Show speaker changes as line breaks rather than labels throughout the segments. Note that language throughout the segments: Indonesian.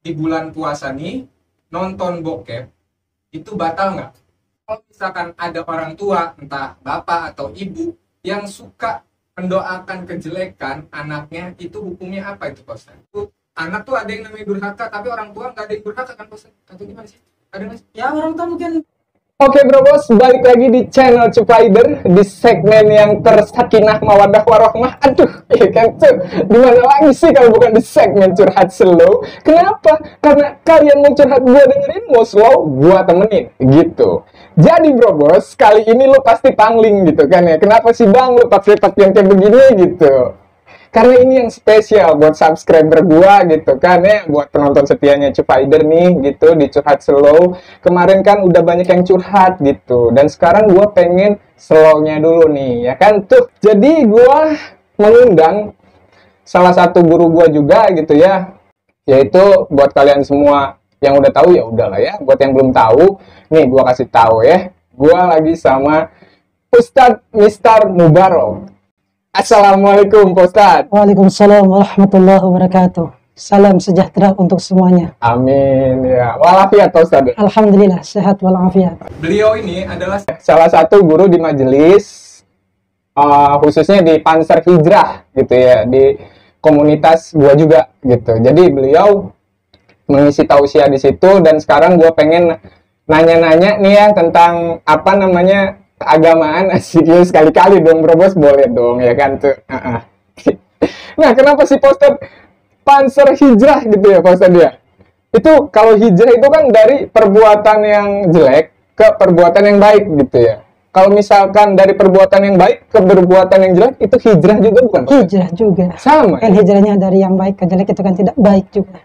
di bulan puasa nih nonton bokep itu batal nggak? Kalau misalkan ada orang tua, entah bapak atau ibu yang suka mendoakan kejelekan anaknya, itu hukumnya apa itu, Pak Ustaz? Anak tuh ada yang namanya durhaka, tapi orang tua nggak ada yang durhaka kan, Pak Ustaz? Atau gimana sih? Ada nggak sih?
Ya orang tua mungkin.
Oke bro bos, balik lagi di channel Cupider di segmen yang tersakinah mawadah warohmah. Aduh, ya kan tuh, dimana lagi sih kalau bukan di segmen curhat slow? Kenapa? Karena kalian mau curhat gua dengerin, mau slow gua temenin, gitu. Jadi bro bos, kali ini lo pasti pangling gitu kan ya. Kenapa sih bang lo pakai pakaian kayak begini gitu? Karena ini yang spesial buat subscriber gua gitu kan ya, buat penonton setianya Cupider nih gitu di curhat slow. Kemarin kan udah banyak yang curhat gitu, dan sekarang gua pengen slownya dulu nih ya kan tuh. Jadi gua mengundang salah satu guru gua juga gitu ya, yaitu buat kalian semua yang udah tahu ya udahlah ya, buat yang belum tahu nih gua kasih tahu ya, gua lagi sama Ustadz Mister Mubarok. Assalamualaikum Pak Ustadz.
Waalaikumsalam warahmatullahi wabarakatuh. Salam sejahtera untuk semuanya.
Amin ya. Walafiat Pak Ustadz.
Alhamdulillah sehat walafiat.
Beliau ini adalah
Salah satu guru di majelis, khususnya di Panser Hijrah gitu ya, di komunitas gua juga gitu. Jadi beliau mengisi tausiah di situ, dan sekarang gua pengen nanya-nanya nih ya tentang apa namanya keagamaan. Asiknya sekali-kali dong bro bos, boleh dong ya kan tuh. Nah kenapa sih Pak Ustadz Panser Hijrah gitu ya Pak Ustadz ya? Itu kalau hijrah itu kan dari perbuatan yang jelek ke perbuatan yang baik gitu ya. Kalau misalkan dari perbuatan yang baik ke perbuatan yang jelek, itu hijrah juga bukan Pak?
Hijrah juga.
Sama
Kan
ya?
hijrahnya dari yang baik ke jelek itu kan tidak baik juga.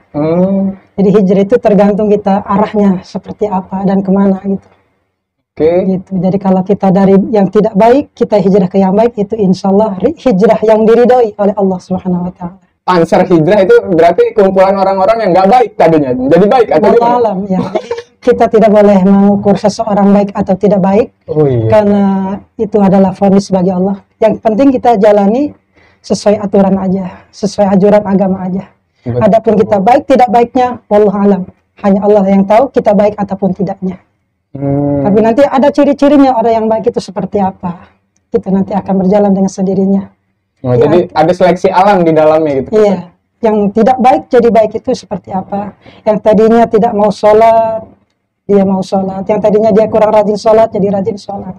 Jadi hijrah itu tergantung kita arahnya seperti apa dan kemana gitu.
Oke.
Gitu. Jadi kalau kita dari yang tidak baik, kita hijrah ke yang baik, itu insya Allah hijrah yang diridhoi oleh Allah Subhanahu Wa Taala.
Panser Hijrah itu berarti kumpulan orang-orang yang nggak baik tadinya, jadi baik atau
Wallahu
gimana?
alam ya. Kita tidak boleh mengukur seseorang baik atau tidak baik,
Oh iya.
karena itu adalah vonis bagi Allah. Yang penting kita jalani sesuai aturan aja, sesuai ajaran agama aja.
Betul.
Adapun kita baik tidak baiknya, wallahu alam. Hanya Allah yang tahu kita baik ataupun tidaknya. Tapi nanti ada ciri-cirinya orang yang baik itu seperti apa. Kita nanti akan berjalan dengan sendirinya.
Oh,
Ya.
jadi ada seleksi alam di dalamnya gitu.
Iya, yang tidak baik jadi baik itu seperti apa? Yang tadinya tidak mau sholat, dia mau sholat. Yang tadinya dia kurang rajin sholat, jadi rajin sholat.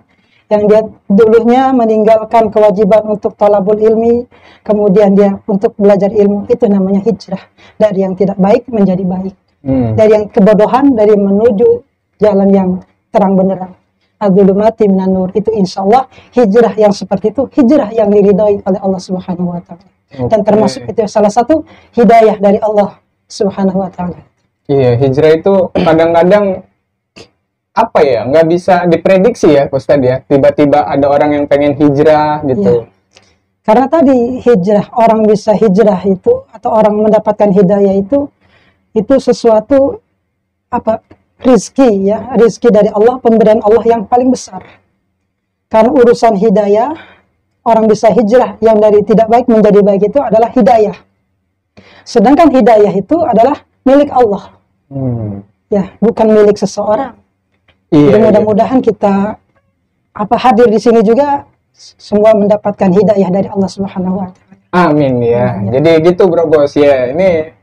Yang dia dulunya meninggalkan kewajiban untuk thalabul ilmi, kemudian dia untuk belajar ilmu, itu namanya hijrah. Dari yang tidak baik menjadi baik. Dari yang kebodohan, dari menuju jalan yang terang benderang. Adzulumati minan nur, itu insya Allah hijrah yang seperti itu, hijrah yang diridhoi oleh Allah Subhanahu Wa Taala. Dan termasuk itu salah satu hidayah dari Allah Subhanahu Wa Taala.
Iya, hijrah itu kadang-kadang apa ya, nggak bisa diprediksi ya Pak Ustadz ya. Tiba-tiba ada orang yang pengen hijrah gitu.
Iya. Karena tadi hijrah, orang bisa hijrah itu atau orang mendapatkan hidayah itu sesuatu apa? Rizki ya, rizki dari Allah, pemberian Allah yang paling besar. Karena urusan hidayah, orang bisa hijrah yang dari tidak baik menjadi baik itu adalah hidayah. Sedangkan hidayah itu adalah milik Allah. Ya, bukan milik seseorang.
Iya.
Jadi mudah-mudahan kita hadir di sini juga semua mendapatkan hidayah dari Allah Subhanahu Wa Taala.
Amin ya. Jadi gitu bro bos ya. Ini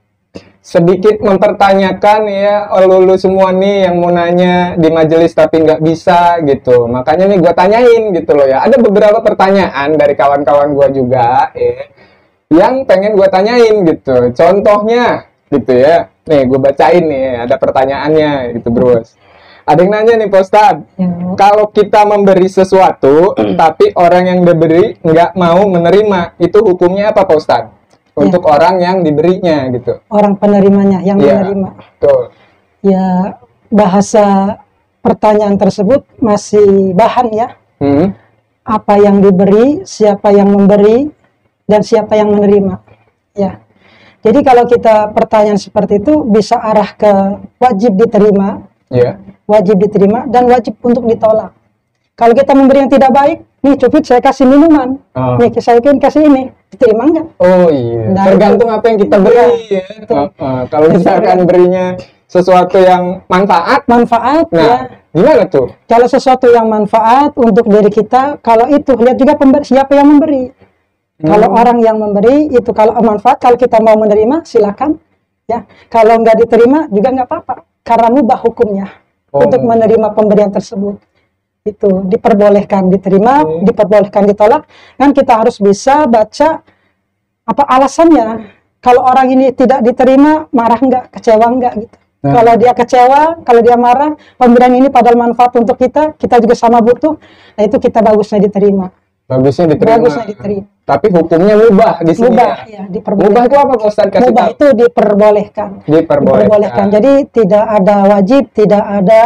sedikit mempertanyakan ya, lulu semua nih yang mau nanya di majelis tapi nggak bisa gitu. Makanya nih gue tanyain gitu loh ya. Ada beberapa pertanyaan dari kawan-kawan gue juga yang pengen gue tanyain gitu. Contohnya gitu ya. Nih gue bacain nih, ada pertanyaannya gitu bros. Ada yang nanya nih Pak Ustadz, kalau kita memberi sesuatu tapi orang yang diberi nggak mau menerima, itu hukumnya apa Pak Ustadz? Untuk orang yang diberinya gitu.
Orang penerimanya yang
Iya,
menerima.
betul.
Ya, bahasa pertanyaan tersebut masih bahan ya. Apa yang diberi, siapa yang memberi, dan siapa yang menerima. Ya. Jadi kalau kita pertanyaan seperti itu bisa arah ke wajib diterima,
Iya.
wajib diterima, dan wajib untuk ditolak. Kalau kita memberi yang tidak baik, nih Cupit saya kasih minuman,
Oh.
nih saya kasih ini, diterima nggak?
Oh iya,
Nah,
tergantung apa yang kita beri ya. Kalau misalkan berinya sesuatu yang manfaat,
Manfaat ya.
nah gimana tuh?
Kalau sesuatu yang manfaat untuk diri kita, kalau itu lihat juga pemberi, siapa yang memberi. Kalau orang yang memberi itu kalau manfaat, kalau kita mau menerima silakan ya. Kalau nggak diterima juga nggak apa-apa, karena mubah hukumnya untuk menerima pemberian tersebut. Itu diperbolehkan diterima, diperbolehkan ditolak. Kan kita harus bisa baca apa alasannya. Kalau orang ini tidak diterima, marah nggak, kecewa nggak gitu. Kalau dia kecewa, kalau dia marah, pemberian ini padahal manfaat untuk kita juga sama butuh, nah itu kita bagusnya diterima.
Bagusnya diterima.
Bagusnya diterima.
Tapi hukumnya mubah di sini.
Mubah,
Ya?
ya, diperbolehkan.
Mubah itu apa Pak Ustadz kasih
Mubah
tahu?
itu diperbolehkan.
Diperbolehkan.
Jadi tidak ada wajib, tidak ada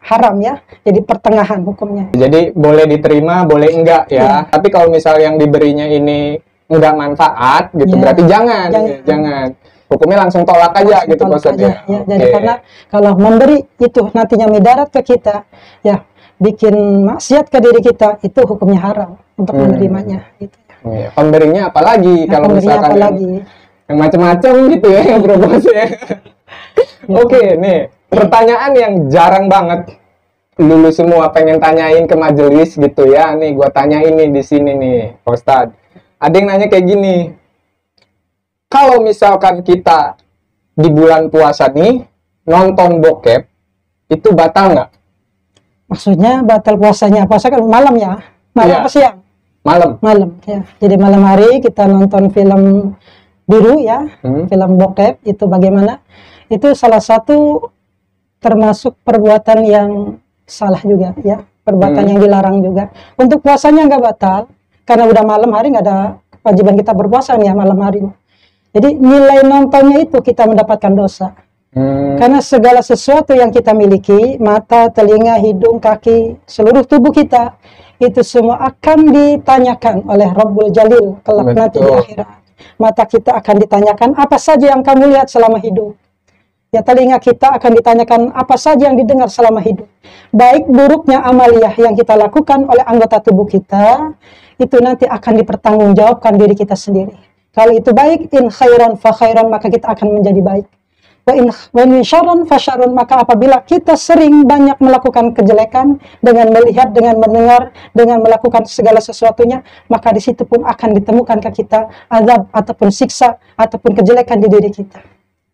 haram ya. Jadi pertengahan hukumnya.
Jadi boleh diterima, boleh enggak ya.
Iya.
Tapi kalau misal yang diberinya ini enggak manfaat gitu,
Iya.
berarti jangan.
Jangan.
Ya, jangan. Hukumnya langsung tolak aja
Langsung
gitu
tolak
Pak Ustadz
aja,
ya.
ya.
Oke.
Jadi karena kalau memberi itu nantinya mudarat ke kita, ya bikin maksiat ke diri kita, itu hukumnya haram untuk menerimanya. Gitu.
Iya. Pemberinya apalagi
Nah,
kalau
pemberinya
misalkan
apalagi?
yang macam-macam gitu ya yang promosi ya. Oke, nih pertanyaan yang jarang banget lulu semua pengen tanyain ke majelis gitu ya. Nih gua tanyain nih di sini nih, Pak Ustadz. Ada yang nanya kayak gini. Kalau misalkan kita di bulan puasa nih nonton bokep, itu batal nggak?
Maksudnya batal puasanya, puasa kan malam ya, malam
Iya.
apa siang?
Malam.
Malam ya. Jadi malam hari kita nonton film biru ya, film bokep itu bagaimana? Itu salah satu termasuk perbuatan yang salah juga ya, perbuatan yang dilarang juga. Untuk puasanya nggak batal karena udah malam hari, nggak ada kewajiban kita berpuasa nih ya malam hari. Jadi nilai nontonnya itu kita mendapatkan dosa. Karena segala sesuatu yang kita miliki, mata, telinga, hidung, kaki, seluruh tubuh kita, itu semua akan ditanyakan oleh Rabbul Jalil kelak nanti di akhirat. Mata kita akan ditanyakan apa saja yang kamu lihat selama hidup. Ya, telinga kita akan ditanyakan apa saja yang didengar selama hidup. Baik buruknya amaliyah yang kita lakukan oleh anggota tubuh kita, itu nanti akan dipertanggungjawabkan diri kita sendiri. Kalau itu baik, in khairan fa khairan, maka kita akan menjadi baik. Wa in syarran fa syarrun, maka apabila kita sering banyak melakukan kejelekan dengan melihat, dengan mendengar, dengan melakukan segala sesuatunya, maka di situ pun akan ditemukan ke kita azab ataupun siksa ataupun kejelekan di diri kita.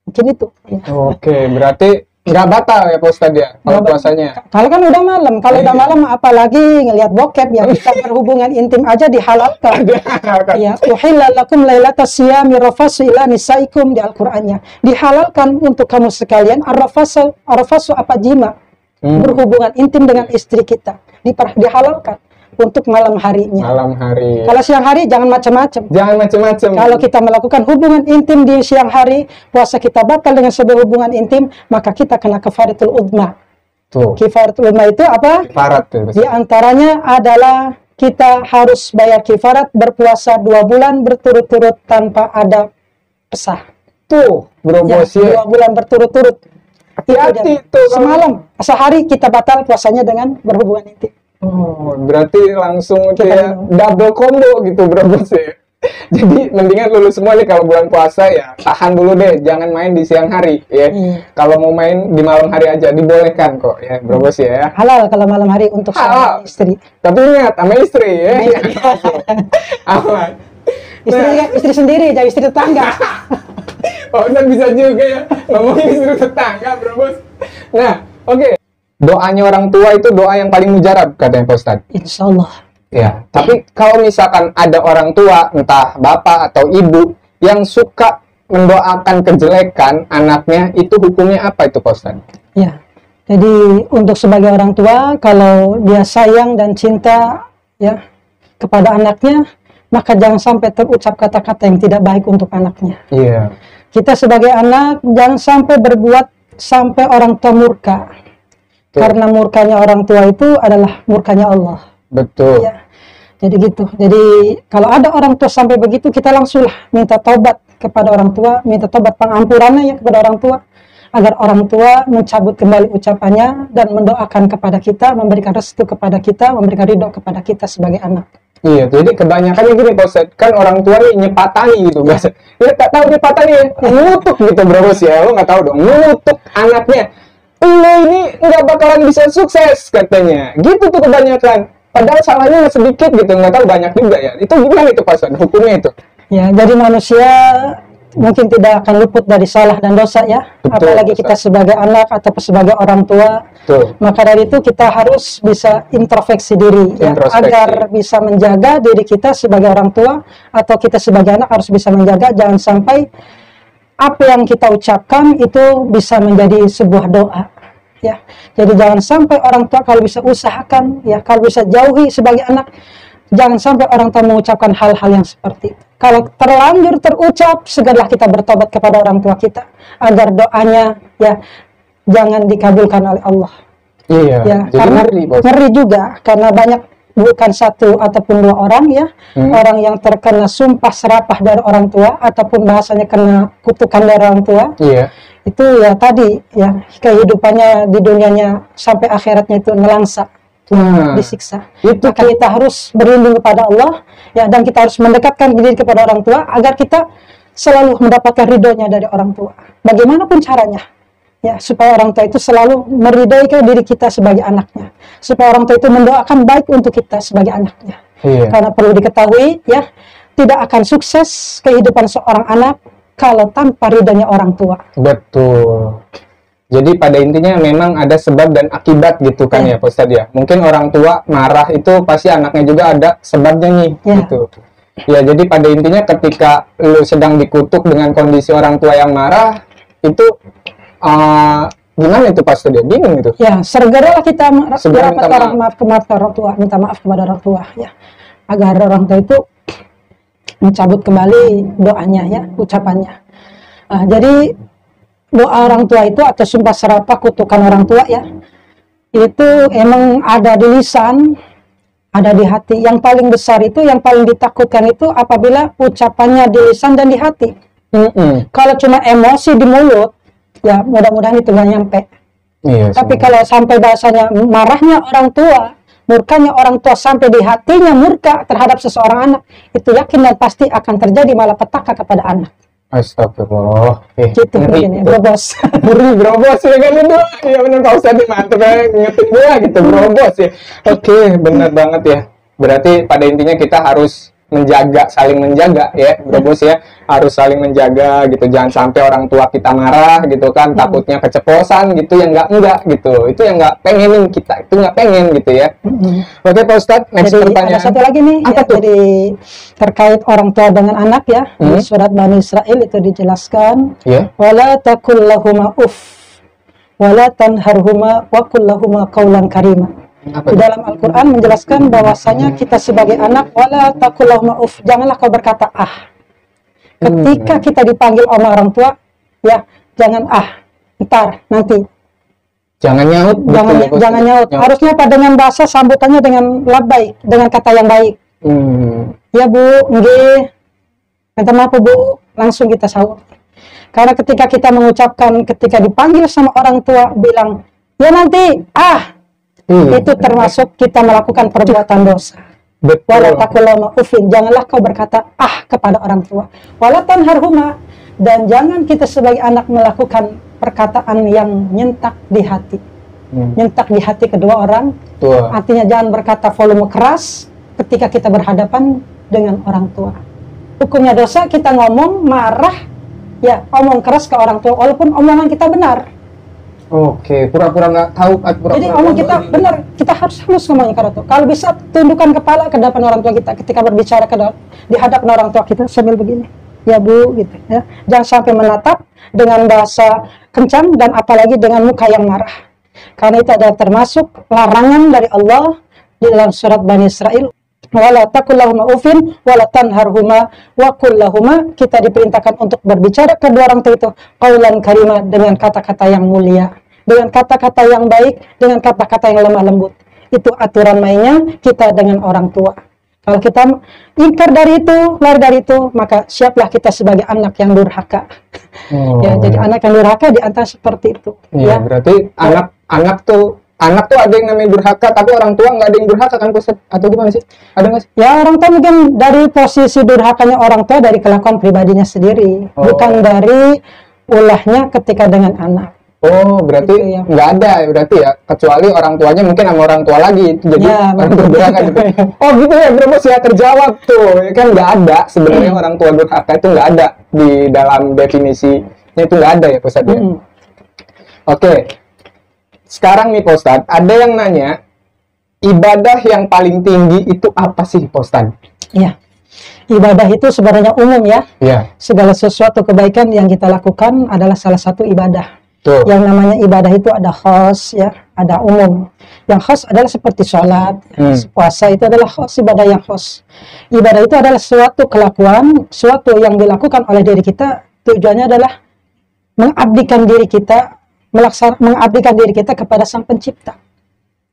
Mungkin itu. Ya.
Oke, berarti nggak batal ya Pak Ustadz ya kalau puasanya?
Kalau kan udah malam, kalau udah malam apalagi ngelihat bokep ya, kita berhubungan intim aja dihalalkan. Ya, uhilla lakum lailatas siyami rafasu ila nisaikum di Al-Qur'annya. Dihalalkan untuk kamu sekalian ar-rafasu apa jima. Berhubungan intim dengan istri kita. Dihalalkan untuk malam harinya.
Malam hari.
Kalau siang hari jangan macam-macam.
Jangan macam-macam.
Kalau kita melakukan hubungan intim di siang hari, puasa kita batal dengan sebuah hubungan intim, maka kita kena kafaratul udma.
Tuh.
Kifaratul udma itu apa?
Kifarat tuh.
Di antaranya adalah kita harus bayar kifarat berpuasa 2 bulan berturut-turut tanpa ada pesah.
Tuh, bro
Ya,
bos ya.
2 bulan berturut-turut.
Hati-hati tuh. kalau-
Semalam, sehari kita batal puasanya dengan berhubungan intim.
Oh, berarti langsung kayak
minum.
double combo gitu bro bos ya. Jadi mendingan lulus semua nih kalau bulan puasa ya tahan dulu deh, jangan main di siang hari ya. Kalau mau main di malam hari aja dibolehkan kok ya bro bos ya.
Halal kalau malam hari untuk
Halal.
suami istri.
Tapi ingat sama istri ya. Aman.
Istri sendiri, jadi istri tetangga.
Oh, dan bisa juga ya ngomongin istri tetangga bro bos. Nah, oke. Doanya orang tua itu doa yang paling mujarab katanya Pak Ustadz.
Insya Allah.
Ya, tapi kalau misalkan ada orang tua, entah bapak atau ibu, yang suka mendoakan kejelekan anaknya, itu hukumnya apa itu Pak Ustadz?
Ya, jadi untuk sebagai orang tua, kalau dia sayang dan cinta ya kepada anaknya, maka jangan sampai terucap kata-kata yang tidak baik untuk anaknya.
Iya.
Kita sebagai anak jangan sampai berbuat sampai orang tua murka.
Betul.
Karena murkanya orang tua itu adalah murkanya Allah.
Betul.
Ya. Jadi gitu. Jadi kalau ada orang tua sampai begitu, kita langsunglah minta taubat kepada orang tua, minta taubat pengampunannya ya kepada orang tua. agar orang tua mencabut kembali ucapannya dan mendoakan kepada kita, memberikan restu kepada kita, memberikan ridho kepada kita sebagai anak.
Iya, jadi kebanyakannya gini Pak Ustadz, kan orang tua nih nyepatani gitu bahasa. Ya tak tahu nyepatani ya, ngutuk gitu bro bos ya, lo nggak tahu dong, ngutuk anaknya. Lo ini nggak bakalan bisa sukses katanya, gitu tuh kebanyakan. Padahal salahnya sedikit gitu, nggak tahu banyak juga ya. Itu gimana itu Pak Ustadz, hukumnya itu?
Ya, jadi manusia mungkin tidak akan luput dari salah dan dosa ya,
Betul,
apalagi kita
Ustaz.
sebagai anak atau sebagai orang tua.
Tuh.
Maka dari itu kita harus bisa introspeksi diri ya,
Introspeksi.
agar bisa menjaga diri kita sebagai orang tua atau kita sebagai anak harus bisa menjaga jangan sampai apa yang kita ucapkan itu bisa menjadi sebuah doa ya. Jadi jangan sampai orang tua kalau bisa usahakan ya, kalau bisa jauhi sebagai anak, jangan sampai orang tua mengucapkan hal-hal yang seperti itu. Kalau terlanjur terucap, segeralah kita bertobat kepada orang tua kita agar doanya ya jangan dikabulkan oleh Allah.
Iya,
Ya,
jadi
karena
ngeri Pak Ustadz.
ngeri juga karena banyak, bukan satu ataupun dua orang ya, orang yang terkena sumpah serapah dari orang tua ataupun bahasanya kena kutukan dari orang tua.
Iya.
Itu ya tadi ya, kehidupannya di dunianya sampai akhiratnya itu nelangsa,
Nah,
disiksa.
itu
Maka kita harus berlindung kepada Allah ya, dan kita harus mendekatkan diri kepada orang tua agar kita selalu mendapatkan ridhonya dari orang tua. Bagaimanapun caranya ya, supaya orang tua itu selalu meridhoi diri kita sebagai anaknya, supaya orang tua itu mendoakan baik untuk kita sebagai anaknya.
Iya.
Karena perlu diketahui ya, tidak akan sukses kehidupan seorang anak kalau tanpa ridhonya orang tua.
Betul. Jadi pada intinya memang ada sebab dan akibat gitu kan ya Pak Ustadz ya. Mungkin orang tua marah itu pasti anaknya juga ada sebabnya nih gitu. Ya jadi pada intinya ketika lu sedang dikutuk dengan kondisi orang tua yang marah itu gimana itu Pak Ustadz ya? Bingung itu.
Ya, segeralah kita
Segera
merapat
minta
orang maaf kepada orang tua, minta maaf kepada orang tua ya, agar orang tua itu mencabut kembali doanya ya, ucapannya. Jadi doa orang tua itu atau sumpah serapah kutukan orang tua ya, itu emang ada di lisan, ada di hati. Yang paling besar itu, yang paling ditakutkan itu apabila ucapannya di lisan dan di hati. Kalau cuma emosi di mulut, ya mudah-mudahan itu nggak nyampe.
Iya,
Tapi kalau sampai bahasanya marahnya orang tua, murkanya orang tua sampai di hatinya murka terhadap seseorang anak, itu yakin dan pasti akan terjadi malapetaka kepada anak.
Astagfirullah.
Gitu mungkin ya, Bro Bos.
Ngeri bro bos ya kan itu. Iya benar Pak Ustadz mantep ya, ngetik gua gitu bro bos ya. Oke, benar banget ya. Berarti pada intinya kita harus menjaga, saling menjaga ya bro bos ya, harus saling menjaga gitu, jangan sampai orang tua kita marah gitu kan, takutnya keceplosan gitu, yang enggak gitu, itu yang nggak pengenin kita, itu nggak pengen gitu ya. Oke Pak Ustadz, next
Jadi
pertanyaan.
ada satu lagi nih
Apa
ya,
tuh?
jadi terkait orang tua dengan anak ya, di surat Bani Israel itu dijelaskan,
Ya.
wala taqul lahuma wala tanharhuma wa qul lahuma qaulan karima.
Apa
Di
tuh?
dalam Al-Quran menjelaskan bahwasanya kita sebagai anak, wala taqul lahuma janganlah kau berkata ketika kita dipanggil oleh orang tua ya, jangan ntar, nanti,
Jangan nyaut.
jangan
gitu ya, Pak
jangan
Ustadz.
nyaut. Harusnya apa, dengan bahasa sambutannya dengan labbaik, dengan kata yang baik. Ya Bu, nggih, minta maaf Bu, langsung kita sahur. Karena ketika kita mengucapkan, ketika dipanggil sama orang tua bilang ya nanti itu termasuk kita melakukan perbuatan dosa.
Betul.
Wala taqul lahuma janganlah kau berkata kepada orang tua. Wala tanharhuma, dan jangan kita sebagai anak melakukan perkataan yang nyentak di hati. Nyentak di hati kedua orang.
Betul.
Artinya jangan berkata volume keras ketika kita berhadapan dengan orang tua. Hukumnya dosa kita ngomong marah ya, omong keras ke orang tua walaupun omongan kita benar.
Oke, pura-pura nggak tahu.
Jadi omong kita benar, kita harus halus ngomongnya ke orang tua. Kalau bisa tundukkan kepala ke depan orang tua kita ketika berbicara di hadapan orang tua kita sambil begini. Ya Bu, gitu ya. Jangan sampai menatap dengan bahasa kencang dan apalagi dengan muka yang marah. Karena itu adalah termasuk larangan dari Allah di dalam surat Bani Israel. Wala taqul lahuma wala tanharhuma wa qul lahuma, kita diperintahkan untuk berbicara kedua orang tua itu qaulan karima, dengan kata-kata yang mulia, dengan kata-kata yang baik, dengan kata-kata yang lemah lembut. Itu aturan mainnya kita dengan orang tua. Kalau kita ingkar dari itu, lari dari itu, maka siaplah kita sebagai anak yang durhaka. Ya, jadi anak yang durhaka di antara seperti itu.
Iya,
Ya,
berarti anak tuh ada yang namanya durhaka, tapi orang tua nggak ada yang durhaka kan, Pak Ustadz? Atau gimana sih? Ada nggak sih?
ya orang tua mungkin dari posisi durhakanya orang tua dari kelakuan pribadinya sendiri, bukan dari ulahnya ketika dengan anak.
Oh, berarti
Gitu ya.
nggak ada ya, berarti ya, kecuali orang tuanya mungkin sama orang tua lagi, itu jadi
Ya,
orang tua durhaka gitu. Oh gitu ya, Bro Bos, ya terjawab tuh. Ya kan nggak ada sebenarnya orang tua durhaka itu nggak ada di dalam definisinya, itu nggak ada ya, Pak Ustadz ya? Oke, sekarang nih Pak Ustadz, ada yang nanya, ibadah yang paling tinggi itu apa sih Pak Ustadz?
Ya, ibadah itu sebenarnya umum ya.
Iya,
Segala sesuatu kebaikan yang kita lakukan adalah salah satu ibadah.
tuh.
Yang namanya ibadah itu ada khos ya, ada umum. Yang khos adalah seperti sholat, puasa itu adalah khos, ibadah yang khos. Ibadah itu adalah suatu kelakuan, suatu yang dilakukan oleh diri kita, tujuannya adalah mengabdikan diri kita, mengabdikan diri kita kepada Sang Pencipta.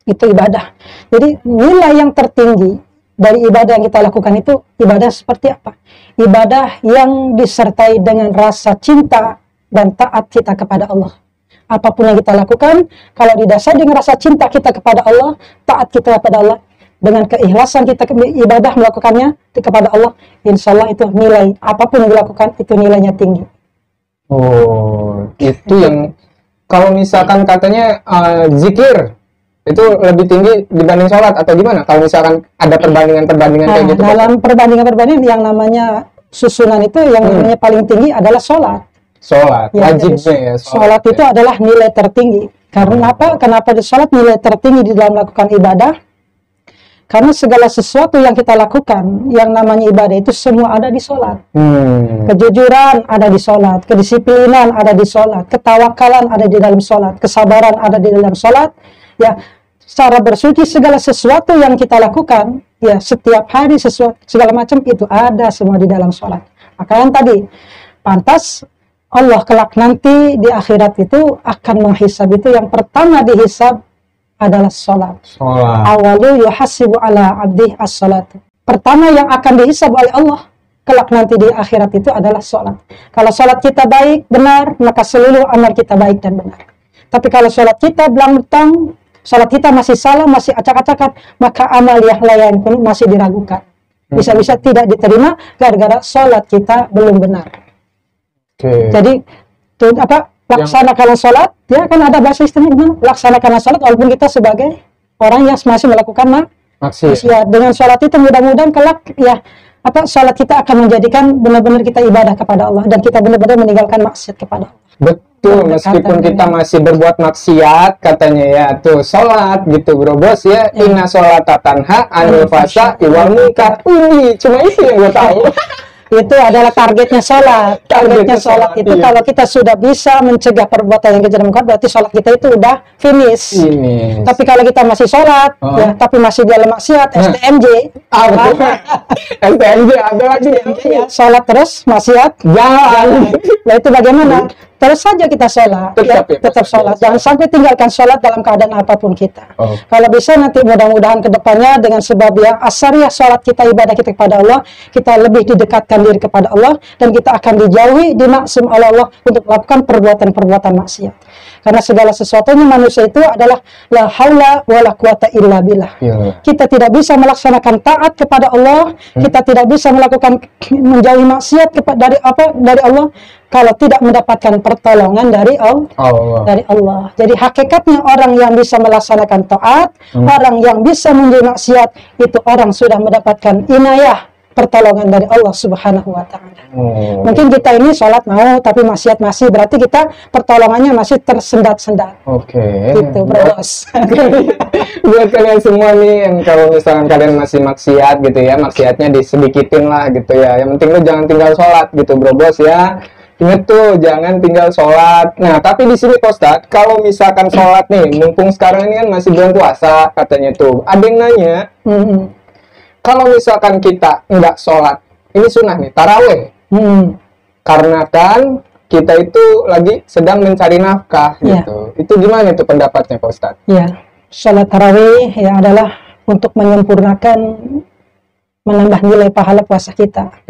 Itu ibadah. Jadi nilai yang tertinggi dari ibadah yang kita lakukan itu ibadah seperti apa? Ibadah yang disertai dengan rasa cinta dan taat kita kepada Allah. Apapun yang kita lakukan, kalau didasari dengan rasa cinta kita kepada Allah, taat kita kepada Allah, dengan keikhlasan kita ibadah melakukannya kepada Allah, insya Allah itu nilai, apapun yang dilakukan itu nilainya tinggi.
Oh, itu yang kalau misalkan katanya zikir itu lebih tinggi dibanding sholat atau gimana? Kalau misalkan ada perbandingan-perbandingan kayak gitu.
Dalam perbandingan-perbandingan yang namanya susunan itu yang nilainya paling tinggi adalah sholat.
Sholat,
Ya,
wajibnya
jadi
ya.
sholat itu adalah nilai tertinggi. Karena apa? Kenapa di sholat nilai tertinggi di dalam melakukan ibadah? Karena segala sesuatu yang kita lakukan, yang namanya ibadah itu semua ada di sholat. Kejujuran ada di sholat, kedisiplinan ada di sholat, ketawakalan ada di dalam sholat, kesabaran ada di dalam sholat. Ya, secara bersuci segala sesuatu yang kita lakukan, ya setiap hari sesuatu segala macam itu ada semua di dalam sholat. Maka yang tadi, pantas Allah kelak nanti di akhirat itu akan menghisab itu yang pertama dihisab adalah sholat. Awalu yuhasibu ala abdih as-sholat. Pertama yang akan dihisab oleh Allah kelak nanti di akhirat itu adalah sholat. Kalau sholat kita baik, benar, maka seluruh amal kita baik dan benar. Tapi kalau sholat kita belang-belang, sholat kita masih salah, masih acak-acakan, maka amal yang lain pun masih diragukan. Bisa-bisa tidak diterima gara-gara sholat kita belum benar. Jadi tuh apa, laksanakan sholat, ya kan ada bahasa istilahnya, laksanakan sholat walaupun kita sebagai orang yang masih melakukan maksiat. Dengan sholat itu mudah-mudahan kelak ya apa, sholat kita akan menjadikan benar-benar kita ibadah kepada Allah dan kita benar-benar meninggalkan maksiat kepada Allah.
Betul, meskipun kita masih berbuat maksiat katanya ya, tuh sholat gitu Bro Bos ya, inna sholata tanha anil fahsya wal munkar. Cuma itu yang gue tahu.
Itu adalah targetnya sholat. Targetnya sholat itu kalau kita sudah bisa mencegah perbuatan yang kejam munkar, berarti sholat kita itu udah finish. Tapi kalau kita masih sholat, ya, tapi masih dalam maksiat, STMJ.
STMJ ada lagi.
Ya, sholat terus, maksiat,
Jangan.
Nah itu bagaimana? Terus saja kita sholat, tetap sholat. Jangan sampai tinggalkan sholat dalam keadaan apapun kita. Kalau bisa nanti mudah-mudahan kedepannya dengan sebab ya asariyah sholat kita, ibadah kita kepada Allah, kita lebih didekatkan diri kepada Allah dan kita akan dijauhi, dimaksum oleh Allah untuk melakukan perbuatan-perbuatan maksiat. Karena segala sesuatunya manusia itu adalah la haula wala quwata illa billah. Kita tidak bisa melaksanakan taat kepada Allah, kita tidak bisa melakukan menjauhi maksiat dari Allah kalau tidak mendapatkan pertolongan dari Allah. Jadi hakikatnya orang yang bisa melaksanakan taat, orang yang bisa menjauhi maksiat, itu orang sudah mendapatkan inayah, pertolongan dari Allah Subhanahu wa Ta'ala. Mungkin kita ini sholat mau, tapi maksiat masih, berarti kita pertolongannya masih tersendat-sendat. Gitu, Bros.
Buat kalian semua nih, yang kalau misalkan kalian masih maksiat gitu ya, maksiatnya disedikitin lah gitu ya. Yang penting lu jangan tinggal sholat gitu Bro Bos ya. Ingat tuh, jangan tinggal sholat. Nah, tapi di sini Pak Ustadz, kalau misalkan sholat nih, mumpung sekarang ini kan masih bulan puasa katanya tuh, ada yang nanya, kalau misalkan kita nggak sholat, ini sunnah nih, taraweh. Karena kan kita itu lagi sedang mencari nafkah gitu. Itu gimana tuh pendapatnya Pak Ustadz?
Ya, sholat tarawih ya adalah untuk menyempurnakan menambah nilai pahala puasa kita.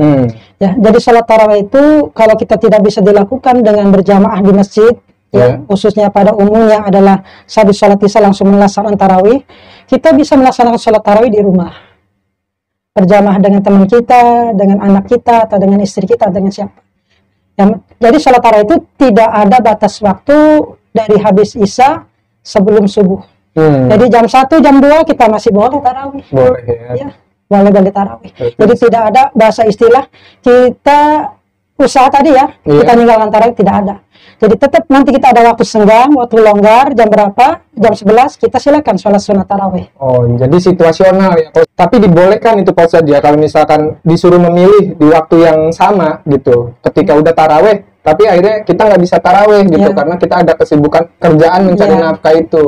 Ya, jadi sholat tarawih itu kalau kita tidak bisa dilakukan dengan berjamaah di masjid, ya, khususnya pada umumnya adalah habis sholat isya langsung melaksanakan tarawih, kita bisa melaksanakan sholat tarawih di rumah, berjamaah dengan teman kita, dengan anak kita, atau dengan istri kita, dengan siapa. Ya, jadi sholat tarawih itu tidak ada batas waktu dari habis isya sebelum subuh. Jadi jam 1, jam 2 kita masih boleh tarawih.
Boleh ya.
Ya, boleh tarawih. Jadi tidak ada bahasa istilah kita usaha tadi ya, kita ninggalkan tarawih, tidak ada. Jadi tetap nanti kita ada waktu senggang, waktu longgar, jam berapa, jam 11, kita silakan sholat sunat tarawih.
Oh, jadi situasional ya. Tapi dibolehkan itu Pak Ustadz ya, kalau misalkan disuruh memilih di waktu yang sama gitu, ketika udah tarawih, tapi akhirnya kita nggak bisa tarawih gitu, karena kita ada kesibukan kerjaan mencari nafkah itu.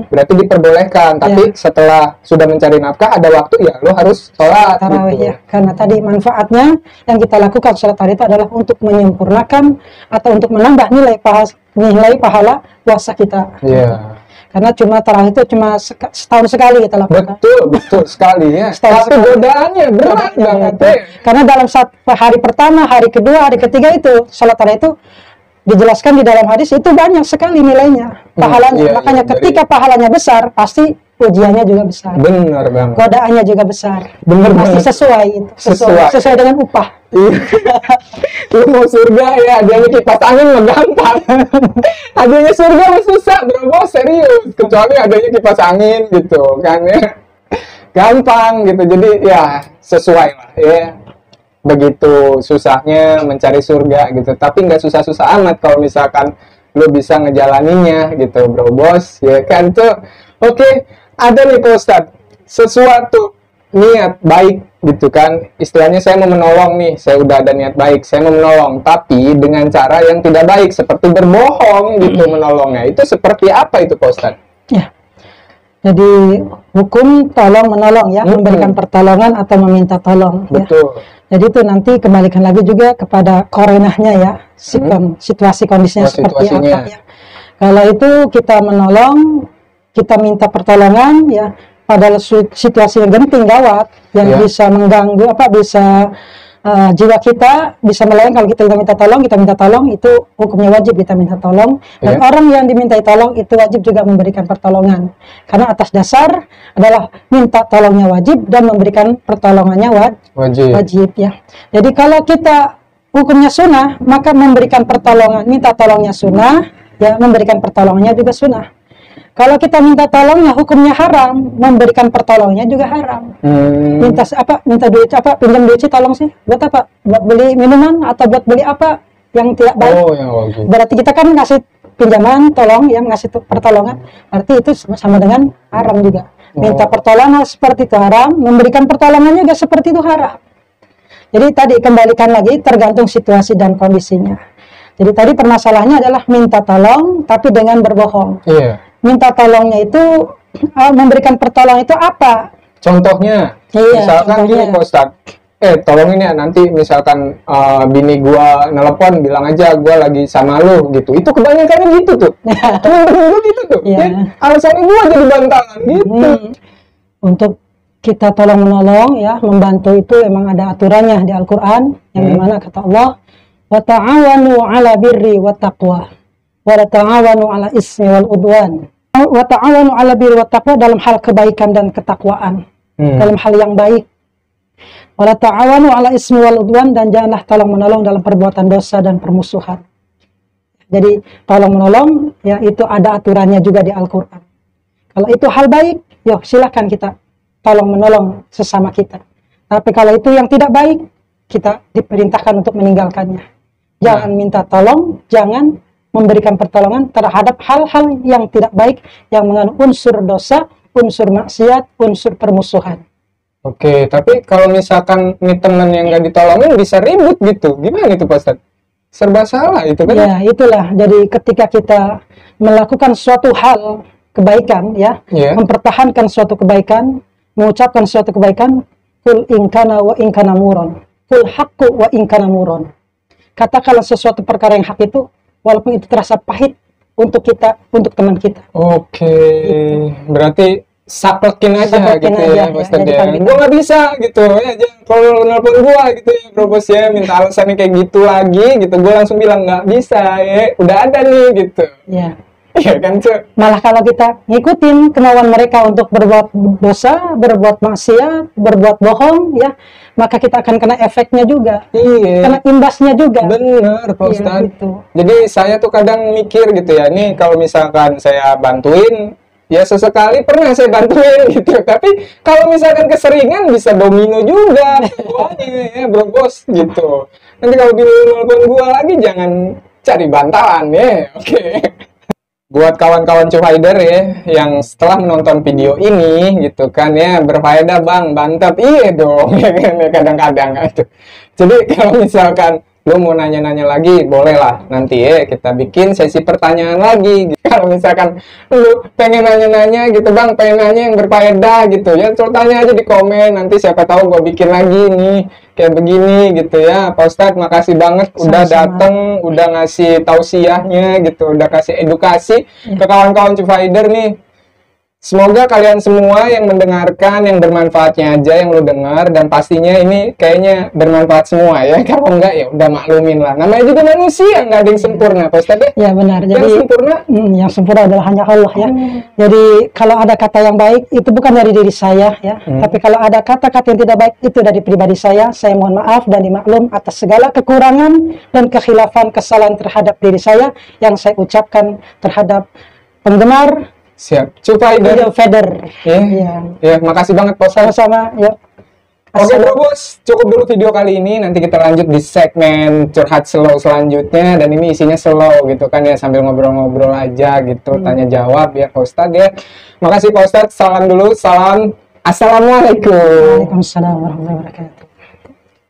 Berarti diperbolehkan, tapi setelah sudah mencari nafkah, ada waktu ya, lo harus sholat
tarawih
gitu.
ya. Karena tadi manfaatnya yang kita lakukan sholat tarawih itu adalah untuk menyempurnakan atau untuk menambah nilai pahala puasa kita. Karena cuma tarawih itu cuma setahun sekali kita lakukan.
Betul sekali ya. Tapi godaannya berat banget.
Karena dalam hari pertama, hari kedua, hari ketiga itu sholat tarawih itu dijelaskan di dalam hadis itu banyak sekali nilainya, pahalanya. Makanya ketika pahalanya besar, pasti ujiannya juga besar.
Benar banget.
Godaannya juga besar.
Benar
pasti
banget.
sesuai itu. Sesuai dengan upah.
Lu mau surga ya, adanya kipas angin mah gampang. Adanya surga mah susah, bro, serius. Kecuali adanya kipas angin gitu kan ya. Gampang gitu. Jadi ya sesuai lah ya. Begitu susahnya mencari surga gitu. Tapi nggak susah-susah amat kalau misalkan lu bisa ngejalaninnya gitu, bro bos, ya kan tuh. Oke, ada nih Pak Ustadz, sesuatu niat baik gitu kan, istilahnya saya mau menolong nih, saya udah ada niat baik, saya mau menolong, tapi dengan cara yang tidak baik, seperti berbohong gitu menolongnya, itu seperti apa itu Pak Ustadz?
Ya, jadi hukum tolong menolong ya, memberikan pertolongan atau meminta tolong.
Betul.
Ya. Jadi itu nanti kembalikan lagi juga kepada korenahnya ya, situasi kondisinya seperti apa ya. Kalau itu kita menolong, kita minta pertolongan ya, pada situasi yang genting gawat yang bisa mengganggu bisa jiwa kita bisa melayang. Kalau kita minta tolong itu hukumnya wajib kita minta tolong, dan orang yang dimintai tolong itu wajib juga memberikan pertolongan, karena atas dasar adalah minta tolongnya wajib dan memberikan pertolongannya wajib ya. Jadi kalau kita hukumnya sunnah, maka memberikan pertolongan, minta tolongnya sunnah ya, memberikan pertolongannya juga sunnah. Kalau kita minta tolongnya hukumnya haram, memberikan pertolongannya juga haram. Minta duit pinjam duit sih tolong sih. Buat apa? Buat beli minuman atau buat beli apa yang tidak baik. Berarti kita kan ngasih pinjaman, tolong ya, ngasih pertolongan. Berarti itu sama dengan haram juga. Minta pertolongan seperti itu haram, memberikan pertolongan juga seperti itu haram. Jadi tadi kembalikan lagi tergantung situasi dan kondisinya. Jadi tadi permasalahannya adalah minta tolong tapi dengan berbohong. Minta tolongnya itu memberikan pertolongan itu apa?
Contohnya, misalkan gini Pak Ustadz, tolongin ya, nanti misalkan bini gua nelpon bilang aja gua lagi sama lu gitu. Itu kebanyakannya gitu tuh. Temen gua gitu tuh. Alasannya gua jadi bantalan gitu.
Untuk kita tolong menolong ya, membantu itu emang ada aturannya di Al-Qur'an yang dimana kata Allah, wa ta'awanu 'ala birri wa taqwa. Wa ta'awanu 'ala ismi wal udwan. Wa ta'awanu 'ala birri wa taqwa dalam hal kebaikan dan ketakwaan. Dalam hal yang baik. Wa ta'awanu 'ala ismi wal udwan, dan janganlah tolong menolong dalam perbuatan dosa dan permusuhan. Jadi tolong menolong ya, itu ada aturannya juga di Al-Qur'an. Kalau itu hal baik, yuk silakan kita tolong menolong sesama kita. Tapi kalau itu yang tidak baik, kita diperintahkan untuk meninggalkannya. Jangan minta tolong, jangan memberikan pertolongan terhadap hal-hal yang tidak baik, yang mengandung unsur dosa, unsur maksiat, unsur permusuhan.
Oke, tapi kalau misalkan nih teman yang nggak ditolongin bisa ribut gitu, gimana itu Pak Ustadz? Serba salah itu kan?
Ya, itulah. Jadi ketika kita melakukan suatu hal kebaikan, ya, mempertahankan suatu kebaikan, mengucapkan suatu kebaikan, kul inkana wa inkana muron, kul haqqu wa inkana muron. Katakanlah sesuatu perkara yang hak itu, walaupun itu terasa pahit untuk kita, untuk teman kita.
Oke, berarti saklekin aja
Saklekin
gitu
aja,
ya,
ya,
Pak Ustadz
jadi
ya.
panggilan.
Gue nggak bisa gitu ya, jangan kalau nelpon gue gitu ya, Bro Bos ya, minta alasannya kayak gitu lagi gitu, gue langsung bilang nggak bisa ya, udah ada nih gitu.
Ya.
Iya kan cuy.
Malah kalau kita ngikutin kemauan mereka untuk berbuat dosa, berbuat maksiat, berbuat bohong, ya, maka kita akan kena efeknya juga,
Iya.
kena imbasnya juga.
Bener Pak
Iya,
Ustadz.
gitu.
Jadi saya tuh kadang mikir gitu ya, nih kalau misalkan saya bantuin, ya sesekali pernah saya bantuin gitu. Tapi kalau misalkan keseringan bisa domino juga semuanya ya Bro Bos gitu. Nanti kalau di nelpon gua lagi jangan cari bantalan ya. Oke. Buat kawan-kawan Cuhaider ya, yang setelah menonton video ini gitu kan ya, berfaedah bang, mantap, iya dong, ya kan ya, kadang-kadang gitu. Jadi kalau misalkan lu mau nanya-nanya lagi, bolehlah nanti ya kita bikin sesi pertanyaan lagi. Kalau misalkan lu pengen nanya-nanya gitu bang, pengen nanya yang berfaedah gitu ya, coba tanya aja di komen, nanti siapa tahu gue bikin lagi nih kayak begini gitu ya. Pak Ustadz makasih banget udah
Sama-sama.
dateng, udah ngasih tausiahnya gitu, udah kasih edukasi ke kawan-kawan Cuhaider nih. Semoga kalian semua yang mendengarkan, yang bermanfaatnya aja yang lu dengar, dan pastinya ini kayaknya bermanfaat semua ya. Kalau enggak ya udah maklumin lah. Namanya juga manusia, nggak ada yang sempurna, Pak Ustadz.
Ya benar.
Yang
Jadi
sempurna
yang sempurna adalah hanya Allah ya. Jadi kalau ada kata yang baik itu bukan dari diri saya ya, tapi kalau ada kata-kata yang tidak baik itu dari pribadi saya. Saya mohon maaf dan dimaklum atas segala kekurangan dan kekhilafan kesalahan terhadap diri saya yang saya ucapkan terhadap penggemar
siap. Cuhaider.
video Feder.
Ya,
Ya.
ya, makasih banget Pak Ustadz.
Sama-sama. Ya.
Oke Bro Bos, cukup dulu video kali ini. Nanti kita lanjut di segmen curhat slow selanjutnya. Dan ini isinya slow gitu kan ya, sambil ngobrol-ngobrol aja gitu, tanya jawab ya Pak Ustadz ya. Makasih Pak Ustadz, salam dulu, salam. Assalamualaikum.
Waalaikumsalam warahmatullahi wabarakatuh.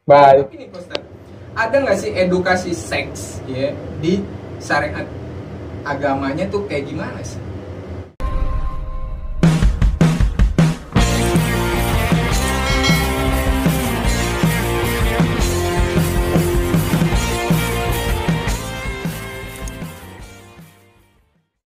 Bye.
Tapi nih, Pak Ustadz, ada nggak sih edukasi seks ya di syariat agamanya tuh kayak gimana sih?